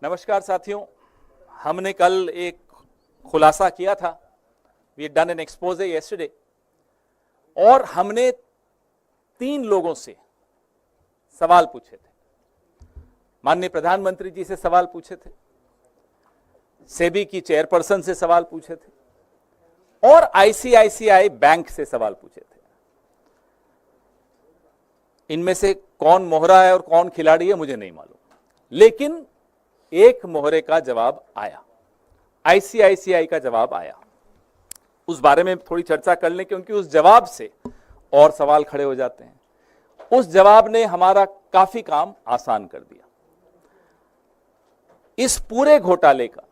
नमस्कार साथियों, हमने कल एक खुलासा किया था। We had done an expose yesterday और हमने 3 लोगों से सवाल पूछे थे। माननीय प्रधानमंत्री जी से सवाल पूछे थे, सेबी की चेयरपर्सन से सवाल पूछे थे और आईसीआईसीआई बैंक से सवाल पूछे थे। इनमें से कौन मोहरा है और कौन खिलाड़ी है मुझे नहीं मालूम, लेकिन एक मोहरे का जवाब आया, आईसीआईसीआई का जवाब आया। उस बारे में थोड़ी चर्चा कर लें, क्योंकि उस जवाब से और सवाल खड़े हो जाते हैं। उस जवाब ने हमारा काफी काम आसान कर दिया। इस पूरे घोटाले का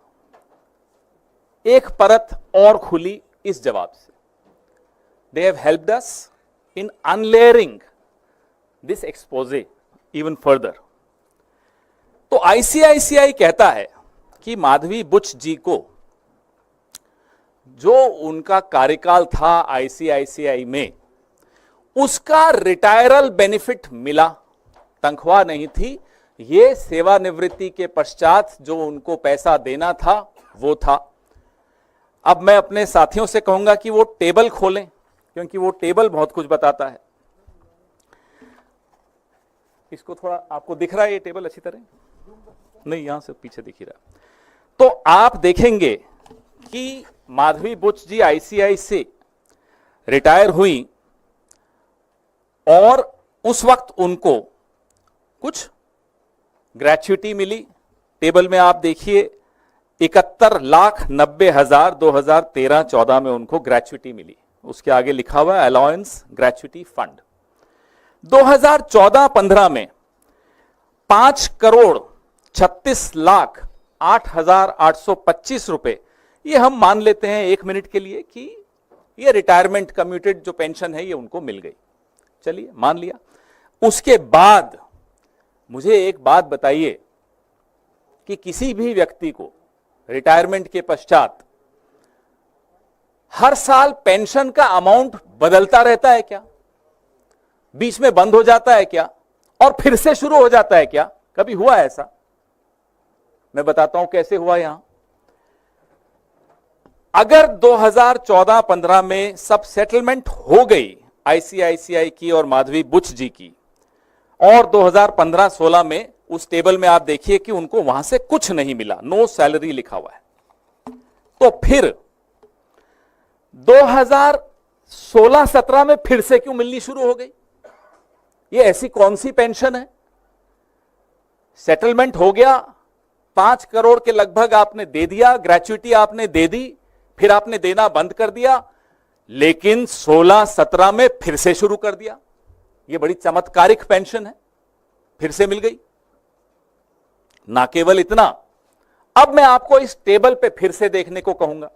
एक परत और खुली इस जवाब से। They have helped us in unlayering this expose even further. तो आईसीआईसीआई कहता है कि माधवी बुच जी को जो उनका कार्यकाल था आईसीआईसीआई में, उसका रिटायरल बेनिफिट मिला, तनख्वाह नहीं थी। ये सेवानिवृत्ति के पश्चात जो उनको पैसा देना था वो था। अब मैं अपने साथियों से कहूंगा कि वो टेबल खोलें, क्योंकि वो टेबल बहुत कुछ बताता है। इसको थोड़ा आपको दिख रहा है ये टेबल अच्छी तरह? नहीं, यहां से पीछे दिख ही रहा। तो आप देखेंगे कि माधवी बुच जी आईसीआई से रिटायर हुई और उस वक्त उनको कुछ ग्रेच्युटी मिली। टेबल में आप देखिए 71,90,000 2013-14 में उनको ग्रेच्युटी मिली। उसके आगे लिखा हुआ है अलाउंस ग्रेच्युटी फंड। 2014-15 में 5,36,08,825 रुपए, ये हम मान लेते हैं 1 मिनट के लिए कि ये रिटायरमेंट कम्यूटेड जो पेंशन है ये उनको मिल गई। चलिए मान लिया। उसके बाद मुझे एक बात बताइए कि किसी भी व्यक्ति को रिटायरमेंट के पश्चात हर साल पेंशन का अमाउंट बदलता रहता है क्या? बीच में बंद हो जाता है क्या और फिर से शुरू हो जाता है क्या? कभी हुआ ऐसा? मैं बताता हूं कैसे हुआ। यहां अगर 2014-15 में सब सेटलमेंट हो गई आईसीआईसीआई की और माधवी बुच जी की, और 2015-16 में उस टेबल में आप देखिए कि उनको वहां से कुछ नहीं मिला, नो सैलरी लिखा हुआ है, तो फिर 2016-17 में फिर से क्यों मिलनी शुरू हो गई? ये ऐसी कौन सी पेंशन है? सेटलमेंट हो गया, 5 करोड़ के लगभग आपने दे दिया, ग्रेच्युटी आपने दे दी, फिर आपने देना बंद कर दिया, लेकिन 16-17 में फिर से शुरू कर दिया। ये बड़ी चमत्कारिक पेंशन है, फिर से मिल गई। ना केवल इतना, अब मैं आपको इस टेबल पे फिर से देखने को कहूंगा।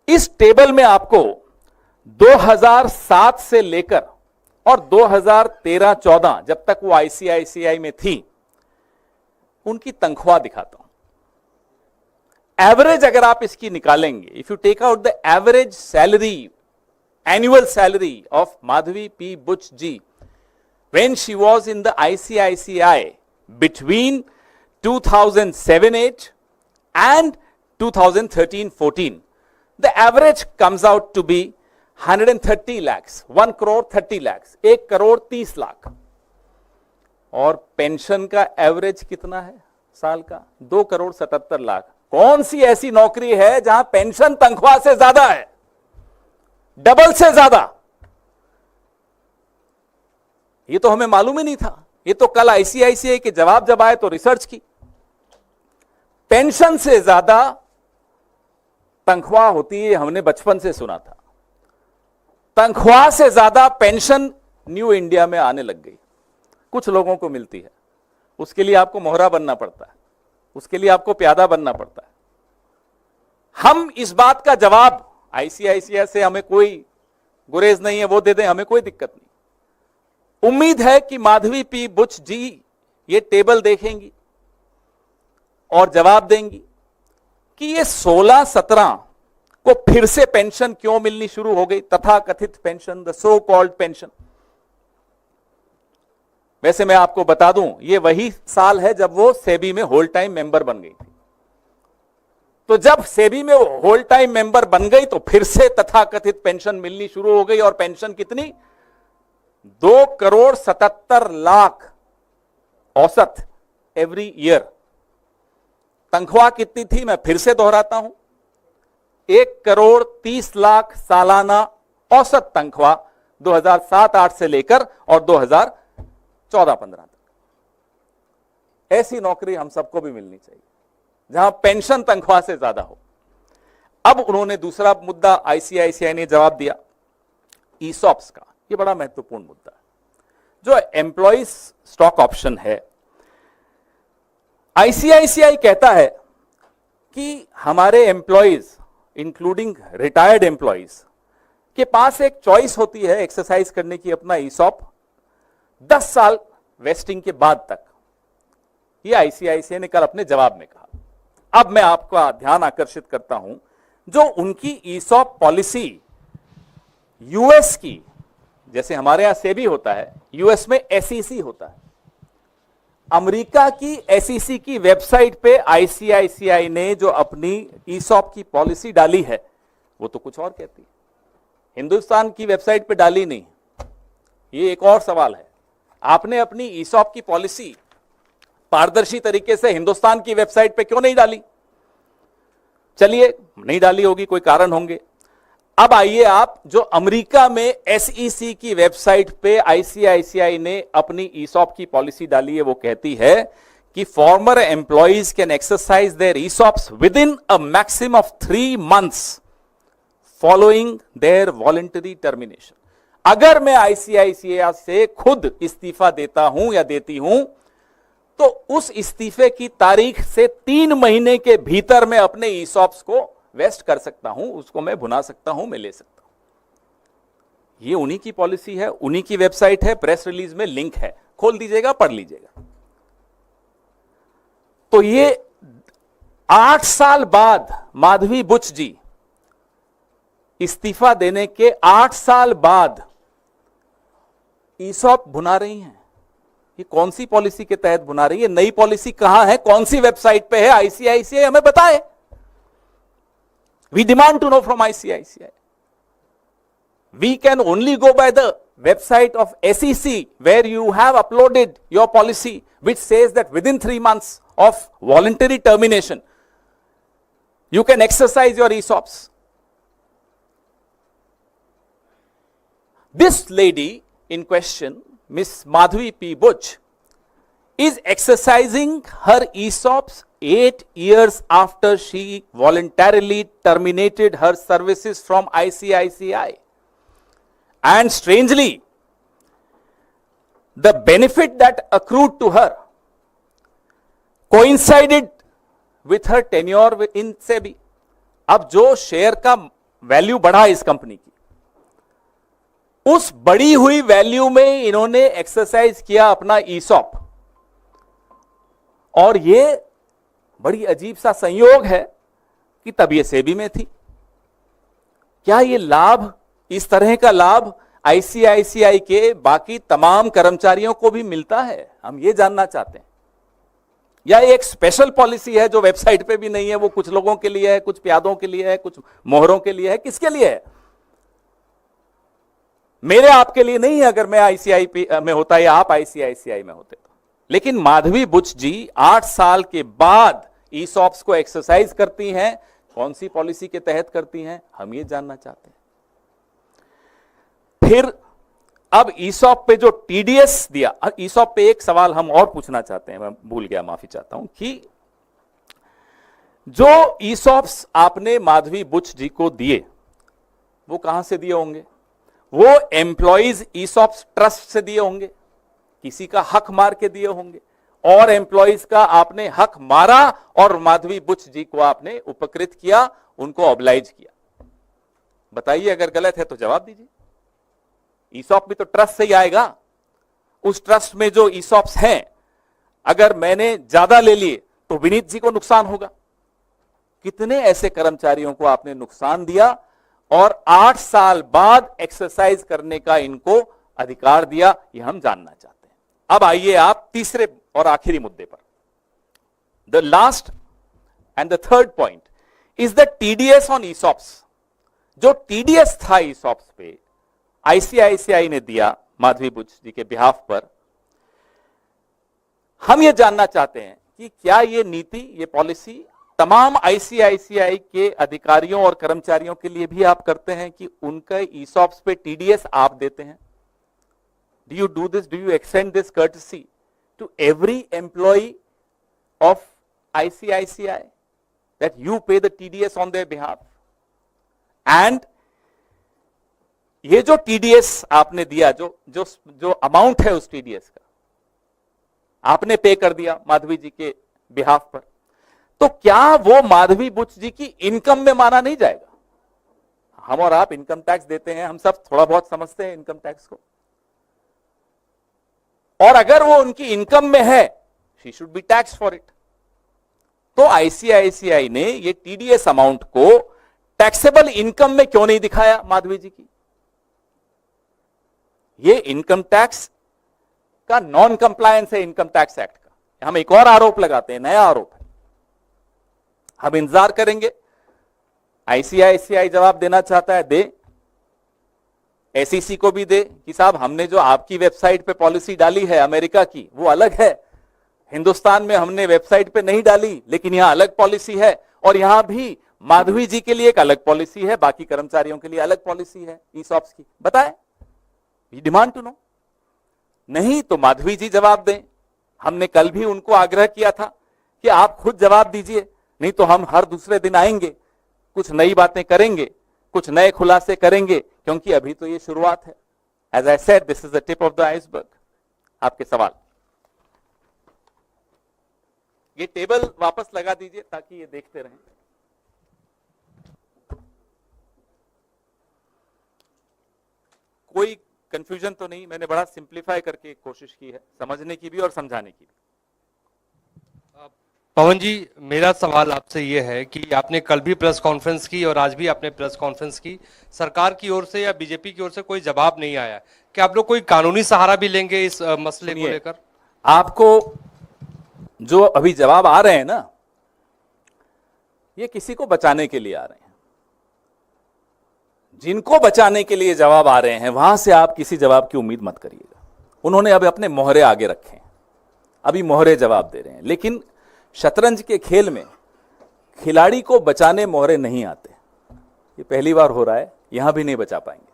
इस टेबल में आपको 2007 से लेकर और 2013-14 जब तक वो आईसीआईसीआई में थी, उनकी तनख्वाह दिखाता हूं। एवरेज अगर आप इसकी निकालेंगे, if you take out the average salary, annual salary of Madhabi P Buch ji when she was in the ICICI between 2007-8 and 2013-14, the average comes out to be 130 lakhs, 1 crore 30 lakhs, 1 crore 30 lakh. और पेंशन का एवरेज कितना है साल का? 2 करोड़ 77 लाख। कौन सी ऐसी नौकरी है जहां पेंशन तनख्वाह से ज्यादा है, डबल से ज्यादा? ये तो हमें मालूम ही नहीं था। ये तो कल आईसीआईसीआई के जवाब जब आए तो रिसर्च की। पेंशन से ज्यादा तनख्वाह होती है, हमने बचपन से सुना था। तनख्वाह से ज्यादा पेंशन न्यू इंडिया में आने लग गई। कुछ लोगों को मिलती है, उसके लिए आपको मोहरा बनना पड़ता है, उसके लिए आपको प्यादा बनना पड़ता है। हम इस बात का जवाब, आईसीआईसीआई से हमें कोई गुरेज नहीं है, वो दे दें, हमें कोई दिक्कत नहीं। उम्मीद है कि माधवी पी बुच जी ये टेबल देखेंगी और जवाब देंगी कि ये 16-17 को फिर से पेंशन क्यों मिलनी शुरू हो गई, तथा कथित pension, the so called pension. वैसे मैं आपको बता दूं, ये वही साल है जब वो सेबी में होल टाइम मेंबर बन गई थी। तो जब सेबी में होल टाइम मेंबर बन गई तो फिर से तथाकथित पेंशन मिलनी शुरू हो गई। और पेंशन कितनी? 2,77,00,000 औसत एवरी ईयर। तनख्वाह कितनी थी? मैं फिर से दोहराता हूं, 1,30,00,000 सालाना औसत तनख्वाह 2007-8 से लेकर और 2014-15 तक। ऐसी नौकरी हम सबको भी मिलनी चाहिए जहां पेंशन तनख्वाह से ज्यादा हो। अब उन्होंने दूसरा मुद्दा आईसीआईसीआई ने जवाब दिया ईसॉप्स का। यह बड़ा महत्वपूर्ण मुद्दा है। जो एम्प्लॉइज स्टॉक ऑप्शन है, आईसीआईसीआई कहता है कि हमारे एम्प्लॉइज इंक्लूडिंग रिटायर्ड एम्प्लॉइज के पास एक चॉइस होती है एक्सरसाइज करने की अपना ईसॉप 10 साल वेस्टिंग के बाद तक। ये आईसीआईसीआई ने कल अपने जवाब में कहा। अब मैं आपका ध्यान आकर्षित करता हूं, जो उनकी ईसॉप पॉलिसी यूएस की, जैसे हमारे यहां सेबी होता है, यूएस में एसईसी होता है। अमेरिका की एसईसी की वेबसाइट पे आईसीआईसीआई ने जो अपनी ईसॉप की पॉलिसी डाली है वो तो कुछ और कहती है, हिंदुस्तान की वेबसाइट पे डाली नहीं। ये एक और सवाल है, आपने अपनी ईसॉप की पॉलिसी पारदर्शी तरीके से हिंदुस्तान की वेबसाइट पे क्यों नहीं डाली? चलिए, नहीं डाली होगी, कोई कारण होंगे। अब आइए आप, जो अमेरिका में एसईसी की वेबसाइट पे आईसीआईसीआई ने अपनी ईसॉप की पॉलिसी डाली है, वो कहती है कि former employees can exercise their ESOPs within a maximum of 3 months following their voluntary termination. अगर मैं आईसीआईसीआई से खुद इस्तीफा देता हूं या देती हूं, तो उस इस्तीफे की तारीख से 3 महीने के भीतर मैं अपने ईसॉप्स को वेस्ट कर सकता हूं, उसको मैं भुना सकता हूं, मैं ले सकता हूं। ये उन्हीं की पॉलिसी है, उन्हीं की वेबसाइट है, प्रेस रिलीज में लिंक है, खोल दीजिएगा, पढ़ लीजिएगा। तो ये 8 साल बाद माधवी बुच जी इस्तीफा देने के 8 साल बाद ईसॉप भुना रही हैं। ये कौन सी पॉलिसी के तहत भुना रही है? नई पॉलिसी कहां है, कौन सी वेबसाइट पे है? आईसीआईसीआई हमें बताए। We demand to know from ICICI. We can only go by the website of SEC where you have uploaded your policy which says that within 3 months of voluntary termination you can exercise your ESOPs. This lady in question, Miss Madhvi P. Buch, is exercising her ESOPs 8 years after she voluntarily terminated her services from ICICI. And strangely, the benefit that accrued to her coincided with her tenure in SEBI. अब जो share का value बढ़ा इस company की, उस बढ़ी हुई value में इन्होंने एक्सरसाइज किया अपना ईसॉप। और ये बड़ी अजीब सा संयोग है कि तब ये सेबी में थी। क्या ये लाभ, इस तरह का लाभ आईसीआईसीआई के बाकी तमाम कर्मचारियों को भी मिलता है? हम ये जानना चाहते हैं। या एक स्पेशल पॉलिसी है जो वेबसाइट पे भी नहीं है, वो कुछ लोगों के लिए है, कुछ प्यादों के लिए है, कुछ मोहरों के लिए है, किसके लिए है? मेरे आपके लिए नहीं है। अगर मैं आईसीआई में होता या आप आईसीआईसीआई में होते तो। लेकिन माधवी बुच जी 8 साल के बाद ईसॉप्स को एक्सरसाइज करती हैं। कौन सी पॉलिसी के तहत करती हैं, हम ये जानना चाहते हैं। फिर अब ईसॉप पे जो टीडीएस दिया, ईसॉप पे एक सवाल हम और पूछना चाहते हैं, मैं भूल गया, माफी चाहता हूं, कि जो ईसॉप्स आपने माधवी बुच जी को दिए वो कहां से दिए होंगे? वो एम्प्लॉइज ईसॉप्स ट्रस्ट से दिए होंगे, किसी का हक मार के दिए होंगे, और एम्प्लॉइज का आपने हक मारा और माधवी बुच जी को आपने उपकृत किया, उनको ऑब्लाइज किया। बताइए, अगर गलत है तो जवाब दीजिए। ईसॉप भी तो ट्रस्ट से ही आएगा। उस ट्रस्ट में जो ईसॉप्स हैं, अगर मैंने ज्यादा ले लिए तो विनीत जी को नुकसान होगा। कितने ऐसे कर्मचारियों को आपने नुकसान दिया और 8 साल बाद एक्सरसाइज करने का इनको अधिकार दिया, यह हम जानना चाहते हैं। अब आइए आप तीसरे और आखिरी मुद्दे पर। The last and the third point is the TDS on ESOPs. जो टीडीएस था ईसॉप्स पे आईसीआईसीआई ने दिया माधवी बुच जी के बिहाफ पर, हम ये जानना चाहते हैं कि क्या ये नीति, ये पॉलिसी तमाम आईसीआईसीआई के अधिकारियों और कर्मचारियों के लिए भी आप करते हैं कि उनका ईसॉप्स पे टीडीएस आप देते हैं? Do you do this? Do you extend this courtesy to every employee of ICICI that you pay the TDS on their behalf? And ये जो TDS आपने दिया, जो अमाउंट है उस TDS का आपने पे कर दिया माधवी जी के बिहाफ पर, तो क्या वो माधवी बुच जी की इनकम में माना नहीं जाएगा? हम और आप इनकम टैक्स देते हैं, हम सब थोड़ा बहुत समझते हैं इनकम टैक्स को, और अगर वो उनकी इनकम में है, she should be tax for it. तो आईसीआईसीआई ने ये टीडीएस अमाउंट को टैक्सेबल इनकम में क्यों नहीं दिखाया माधवी जी की? ये इनकम टैक्स का नॉन कंप्लायंस है इनकम टैक्स एक्ट का। हम एक और आरोप लगाते हैं, नया आरोप है। हम इंतजार करेंगे, आईसीआईसीआई जवाब देना चाहता है दे, एसईसी को भी दे कि साहब हमने जो आपकी वेबसाइट पे पॉलिसी डाली है अमेरिका की वो अलग है, हिंदुस्तान में हमने वेबसाइट पे नहीं डाली, लेकिन यहां अलग पॉलिसी है, और यहां भी माधवी जी के लिए एक अलग पॉलिसी है, बाकी कर्मचारियों के लिए अलग पॉलिसी है ईसॉप्स की। बताएं, वी डिमांड टू नो। नहीं तो माधवी जी जवाब दें। हमने कल भी उनको आग्रह किया था कि आप खुद जवाब दीजिए, नहीं तो हम हर दूसरे दिन आएंगे, कुछ नई बातें करेंगे, कुछ नए खुलासे करेंगे, क्योंकि अभी तो ये शुरुआत है। As I said, this is the tip of the iceberg. आपके सवाल, ये टेबल वापस लगा दीजिए ताकि ये देखते रहें। कोई कंफ्यूजन तो नहीं? मैंने बड़ा सिंप्लीफाई करके कोशिश की है समझने की भी और समझाने की भी। पवन जी, मेरा सवाल आपसे ये है कि आपने कल भी प्रेस कॉन्फ्रेंस की और आज भी आपने प्रेस कॉन्फ्रेंस की, सरकार की ओर से या बीजेपी की ओर से कोई जवाब नहीं आया। क्या आप लोग कोई कानूनी सहारा भी लेंगे इस मसले को लेकर? आपको जो अभी जवाब आ रहे हैं ना, ये किसी को बचाने के लिए आ रहे हैं। जिनको बचाने के लिए जवाब आ रहे हैं वहां से आप किसी जवाब की उम्मीद मत करिएगा। उन्होंने अब अपने मोहरे आगे रखे हैं, अभी मोहरे जवाब दे रहे हैं, लेकिन शतरंज के खेल में खिलाड़ी को बचाने मोहरे नहीं आते। ये पहली बार हो रहा है, यहां भी नहीं बचा पाएंगे।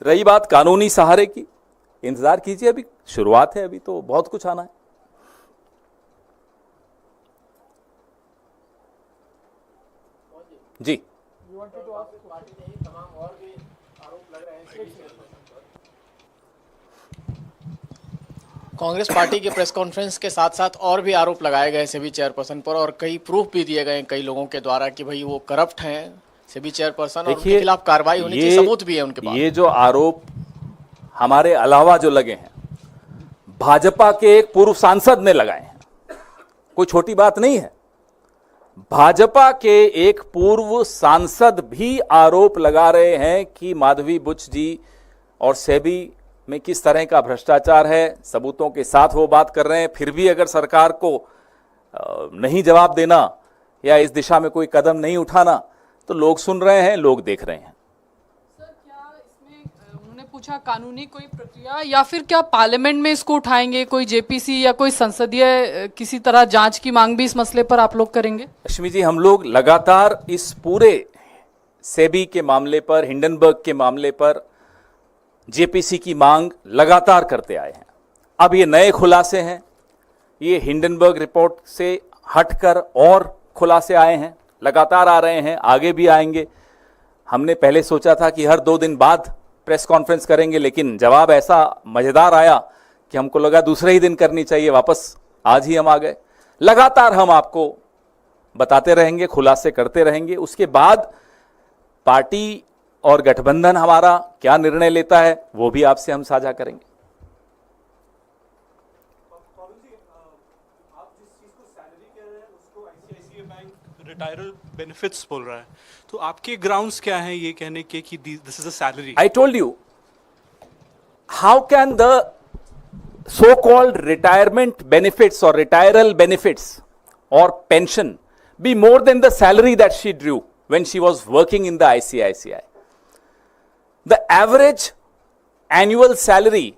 रही बात कानूनी सहारे की, इंतजार कीजिए, अभी शुरुआत है, अभी तो बहुत कुछ आना है। जी, कांग्रेस पार्टी के प्रेस कॉन्फ्रेंस के साथ साथ और भी आरोप लगाए गए सेबी चेयरपर्सन पर, और कई प्रूफ भी दिए गए कई लोगों के द्वारा कि भाई वो करप्ट हैं सेबी चेयरपर्सन, और उनके खिलाफ कार्रवाई होनी चाहिए, सबूत भी है उनके पास। ये जो आरोप हमारे अलावा जो लगे हैं, भाजपा के एक पूर्व सांसद ने लगाए हैं, कोई छोटी बात नहीं है। भाजपा के एक पूर्व सांसद भी आरोप लगा रहे हैं कि माधवी बुच जी और सेबी में किस तरह का भ्रष्टाचार है, सबूतों के साथ वो बात कर रहे हैं। फिर भी अगर सरकार को नहीं जवाब देना या इस दिशा में कोई कदम नहीं उठाना, तो लोग सुन रहे हैं, लोग देख रहे हैं। सर, क्या इसमें उन्होंने पूछा कानूनी कोई प्रक्रिया, या फिर क्या पार्लियामेंट में इसको उठाएंगे, कोई जेपीसी या कोई संसदीय किसी तरह जांच की मांग भी इस मसले पर आप लोग करेंगे? लक्ष्मी जी, हम लोग लगातार इस पूरे सेबी के मामले पर, हिंडनबर्ग के मामले पर जेपीसी की मांग लगातार करते आए हैं। अब ये नए खुलासे हैं, ये हिंडनबर्ग रिपोर्ट से हटकर और खुलासे आए हैं, लगातार आ रहे हैं, आगे भी आएंगे। हमने पहले सोचा था कि हर 2 दिन बाद प्रेस कॉन्फ्रेंस करेंगे, लेकिन जवाब ऐसा मजेदार आया कि हमको लगा दूसरे ही दिन करनी चाहिए, वापस आज ही हम आ गए। लगातार हम आपको बताते रहेंगे, खुलासे करते रहेंगे। उसके बाद पार्टी और गठबंधन हमारा क्या निर्णय लेता है वो भी आपसे हम साझा करेंगे। आप जिस चीज को सैलरी कह रहे हैं उसको आईसीआईसीआई बैंक रिटायरल बेनिफिट्स बोल रहा है, तो आपके ग्राउंड्स क्या हैं ये कहने के कि this is a salary? I told you, how can the so-called retirement benefits or retiral benefits or pension be more than the salary that she drew when she was working in the ICICI. The average annual salary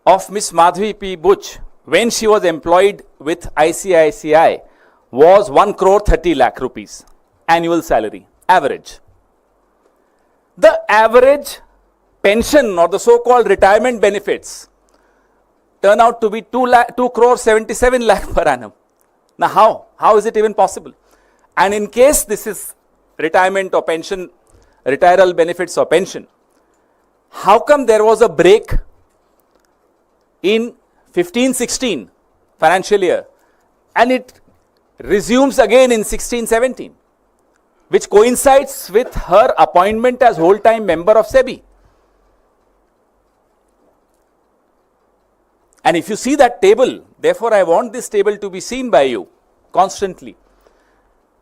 of Miss Madhavi P. Buch when she was employed with ICICI was 1 crore 30 lakh rupees annual salary, average. The average pension or the so-called retirement benefits turn out to be 2 crore 77 lakh per annum. Now how is it even possible? And in case this is retirement or pension, retiral benefits or pension, how come there was a break in 15-16 financial year and it resumes again in 16-17, which coincides with her appointment as whole-time member of SEBI? And if you see that table, therefore I want this table to be seen by you constantly.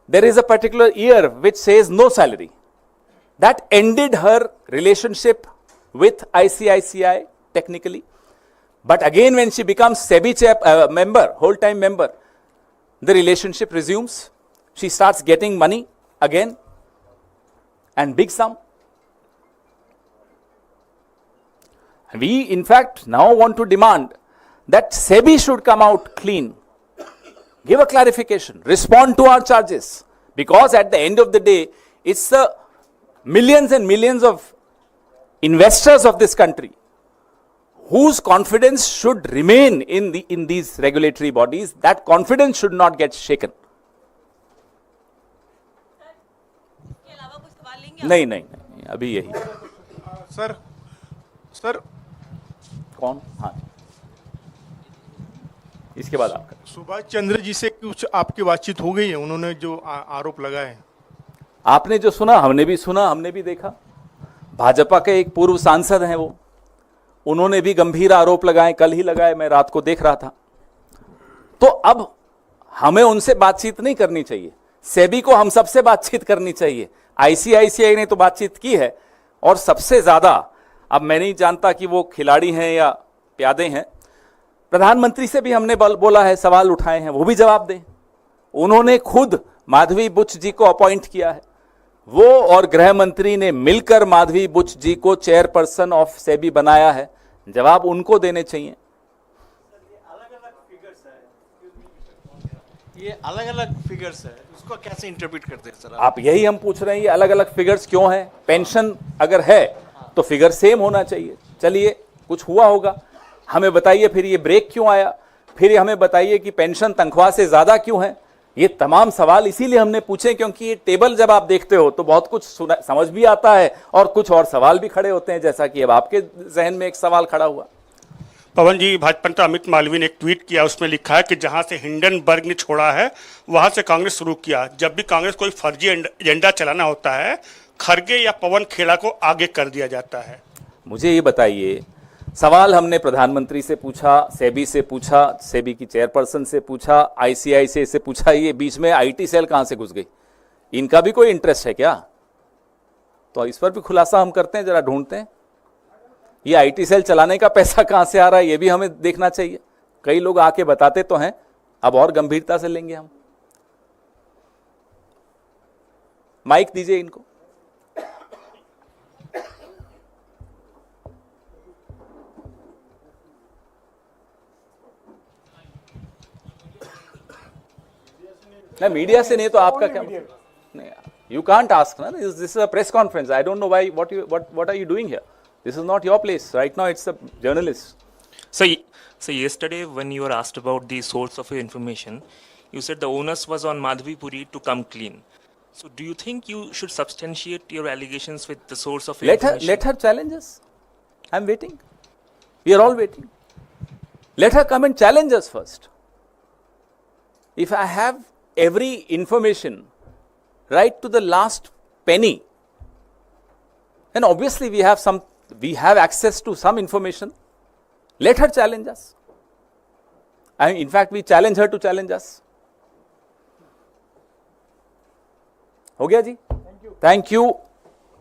There is a particular year which says no salary. That ended her relationship with ICICI technically. But again, when she becomes SEBI member, whole-time member, the relationship resumes. She starts getting money again and big sum. We in fact now want to demand that SEBI should come out clean, give a clarification, respond to our charges, because at the end of the day, it's the millions and millions of investors of this country whose confidence should remain in these regulatory bodies. That confidence should not get shaken. नहीं, अभी यही. Sir कौन? हाँ, इसके बाद आपका. सुभाष चंद्र जी से कुछ आपकी बातचीत हो गई है? उन्होंने जो आरोप लगाए, आपने जो सुना, हमने भी देखा. भाजपा के एक पूर्व सांसद हैं वो, उन्होंने भी गंभीर आरोप लगाए, कल ही लगाए, मैं रात को देख रहा था. तो अब हमें उनसे बातचीत नहीं करनी चाहिए, सेबी को हम सबसे बातचीत करनी चाहिए. आईसीआईसीआई ने तो बातचीत की है, और सबसे ज्यादा, अब मैं नहीं जानता कि वो खिलाड़ी हैं या प्यादे हैं, प्रधानमंत्री से भी हमने बोला है, सवाल उठाए हैं, वो भी जवाब दें. उन्होंने खुद माधवी बुच जी को अपॉइंट किया है, वो और गृह मंत्री ने मिलकर माधवी बुच जी को चेयरपर्सन ऑफ सेबी बनाया है. जवाब उनको देने चाहिए. ये अलग अलग फिगर्स है, उसको कैसे इंटरप्रेट करते हैं सर आप? यही हम पूछ रहे हैं, ये अलग अलग फिगर्स क्यों हैं? पेंशन अगर है तो फिगर सेम होना चाहिए. चलिए, कुछ हुआ होगा, हमें बताइए. फिर ये ब्रेक क्यों आया? फिर हमें बताइए कि पेंशन तनख्वाह से ज्यादा क्यों है? ये तमाम सवाल इसीलिए हमने पूछे क्योंकि ये टेबल जब आप देखते हो तो बहुत कुछ समझ भी आता है और कुछ और सवाल भी खड़े होते हैं, जैसा कि अब आपके जहन में एक सवाल खड़ा हुआ. पवन जी, भाजपा नेता अमित मालवीय ने एक ट्वीट किया, उसमें लिखा है कि जहां से हिंडनबर्ग ने छोड़ा है वहां से कांग्रेस शुरू किया. जब भी कांग्रेस कोई फर्जी एजेंडा चलाना होता है, खरगे या पवन खेड़ा को आगे कर दिया जाता है. मुझे ये बताइए, सवाल हमने प्रधानमंत्री से पूछा, सेबी से पूछा, सेबी की चेयरपर्सन से पूछा, आईसीआईसीआई से पूछा, ये बीच में आईटी सेल कहां से घुस गई? इनका भी कोई इंटरेस्ट है क्या? तो इस पर भी खुलासा हम करते हैं, जरा ढूंढते हैं. ये आईटी सेल चलाने का पैसा कहां से आ रहा है, ये भी हमें देखना चाहिए. कई लोग आके बताते तो हैं, अब और गंभीरता से लेंगे हम. माइक दीजिए इनको. नहीं, मीडिया से नहीं तो आपका क्या? नहीं, यू कांट आस्क ना, this is a press conference. I don't know why, what are you doing here? This is not your place. Right now, it's a journalist. So yesterday, when you were asked about the source of your information, you said the onus was on Madhavi Puri to come clean. So do you think you should substantiate your allegations with the source of your information? Let her challenge us. I'm waiting. We are all waiting. Let her come and challenge us first. If I have every information right to the last penny, then obviously we have access to some information. Let her challenge us. In fact, we challenge her to challenge us. हो गया जी? Thank you.